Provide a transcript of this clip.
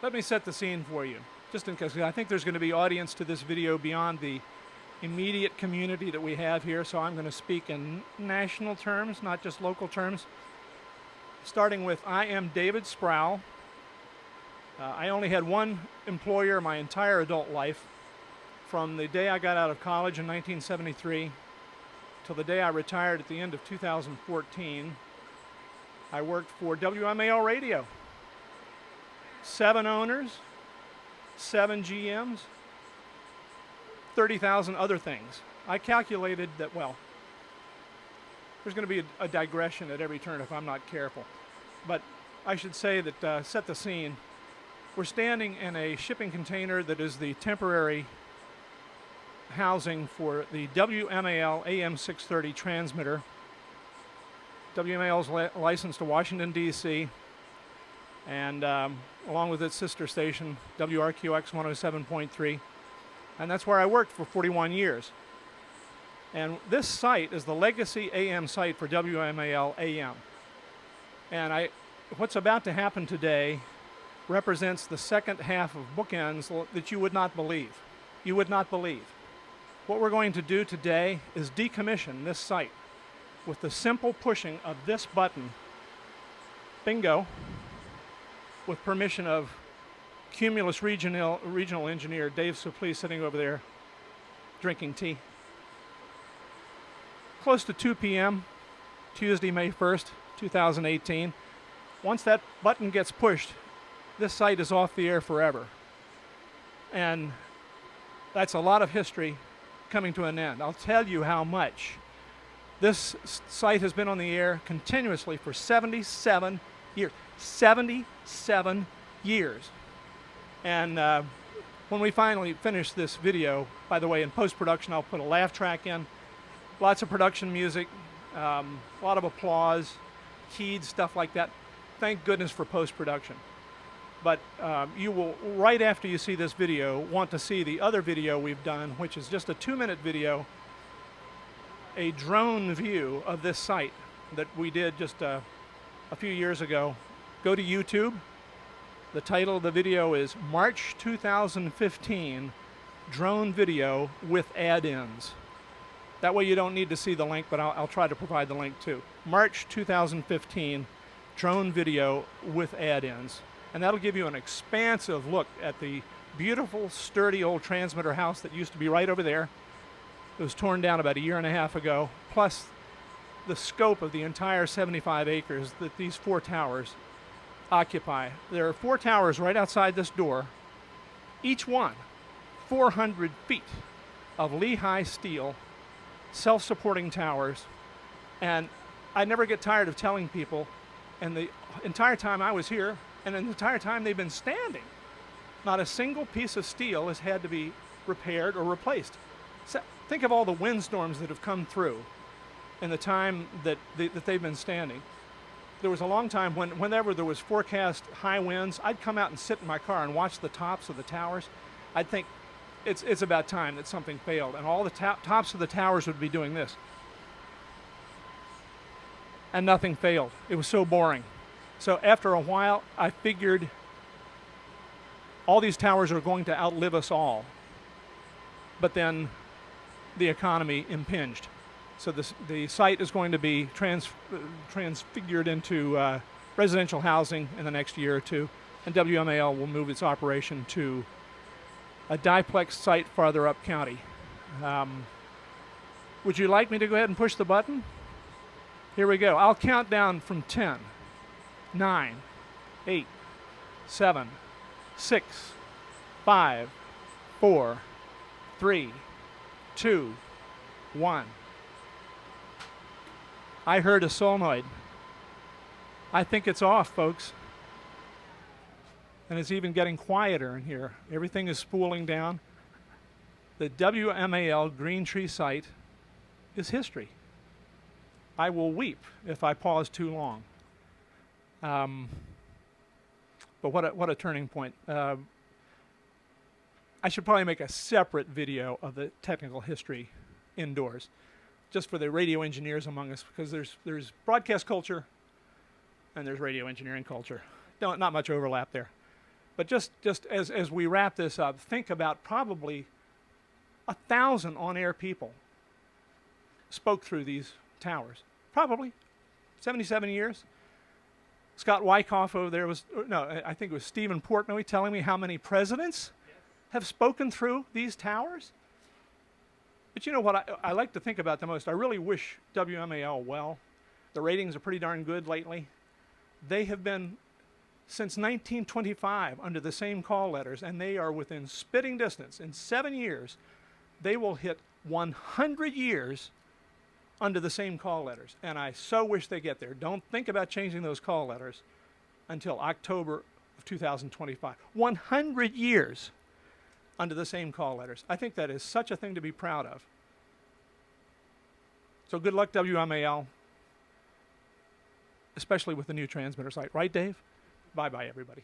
let me set the scene for you, just in case. I think there's going to be audience to this video beyond the immediate community that we have here, so I'm going to speak in national terms, not just local terms. Starting with, I am David Sproul. I only had one employer my entire adult life, from the day I got out of college in 1973 till the day I retired at the end of 2014. I worked for WMAL Radio. 7 owners, 7 GMs, 30,000 other things. I calculated that, well, there's going to be a digression at every turn if I'm not careful. But I should say that, set the scene, we're standing in a shipping container that is the temporary housing for the WMAL AM 630 transmitter. WMAL is licensed to Washington, D.C., and along with its sister station, WRQX 107.3. And that's where I worked for 41 years. And this site is the legacy AM site for WMAL AM. And what's about to happen today represents the second half of bookends that you would not believe. You would not believe. What we're going to do today is decommission this site with the simple pushing of this button. Bingo. With permission of Cumulus regional engineer Dave Suplee, sitting over there drinking tea. Close to 2 p.m., Tuesday, May 1st, 2018. Once that button gets pushed, this site is off the air forever. And that's a lot of history coming to an end. I'll tell you how much. This site has been on the air continuously for 77 years. 77 years. And when we finally finish this video, by the way, in post-production I'll put a laugh track in, lots of production music, a lot of applause, keyed stuff like that. Thank goodness for post-production. But you will, right after you see this video, want to see the other video we've done, which is just a 2-minute video, a drone view of this site that we did just a few years ago. Go to YouTube. The title of the video is March 2015 Drone Video with Add-ins. That way you don't need to see the link, but I'll try to provide the link too. March 2015 Drone Video with Add-ins. And that'll give you an expansive look at the beautiful, sturdy old transmitter house that used to be right over there. It was torn down about 1.5 years ago, plus the scope of the entire 75 acres that these 4 towers occupy. There are 4 towers right outside this door, each one 400 feet of Lehigh steel, self-supporting towers. And I never get tired of telling people, and the entire time I was here, and the entire time they've been standing, not a single piece of steel has had to be repaired or replaced. So think of all the windstorms that have come through in the time that they've been standing. There was a long time whenever there was forecast high winds, I'd come out and sit in my car and watch the tops of the towers. I'd think it's about time that something failed, and all the tops of the towers would be doing this. And nothing failed. It was so boring. So after a while, I figured all these towers are going to outlive us all. But then the economy impinged. So the site is going to be transfigured into residential housing in the next year or two, and WMAL will move its operation to a diplex site farther up county. Would you like me to go ahead and push the button? Here we go. I'll count down from 10, 9, 8, 7, 6, 5, 4, 3, 2, 1. I heard a solenoid. I think it's off, folks. And it's even getting quieter in here. Everything is spooling down. The WMAL Green Tree site is history. I will weep if I pause too long. But what a turning point. I should probably make a separate video of the technical history indoors, just for the radio engineers among us, because there's broadcast culture and there's radio engineering culture. Not much overlap there. But just as we wrap this up, think about probably 1,000 on-air people spoke through these towers. Probably 77 years. Scott Wyckoff over there was, no, I think it was Stephen Portnoy telling me how many presidents have spoken through these towers. But you know what I like to think about the most? I really wish WMAL well. The ratings are pretty darn good lately. They have been, since 1925, under the same call letters, and they are within spitting distance. In 7 years, they will hit 100 years under the same call letters. And I so wish they get there. Don't think about changing those call letters until October of 2025. 100 years under the same call letters. I think that is such a thing to be proud of. So good luck, WMAL, especially with the new transmitter site. Right, Dave? Bye-bye, everybody.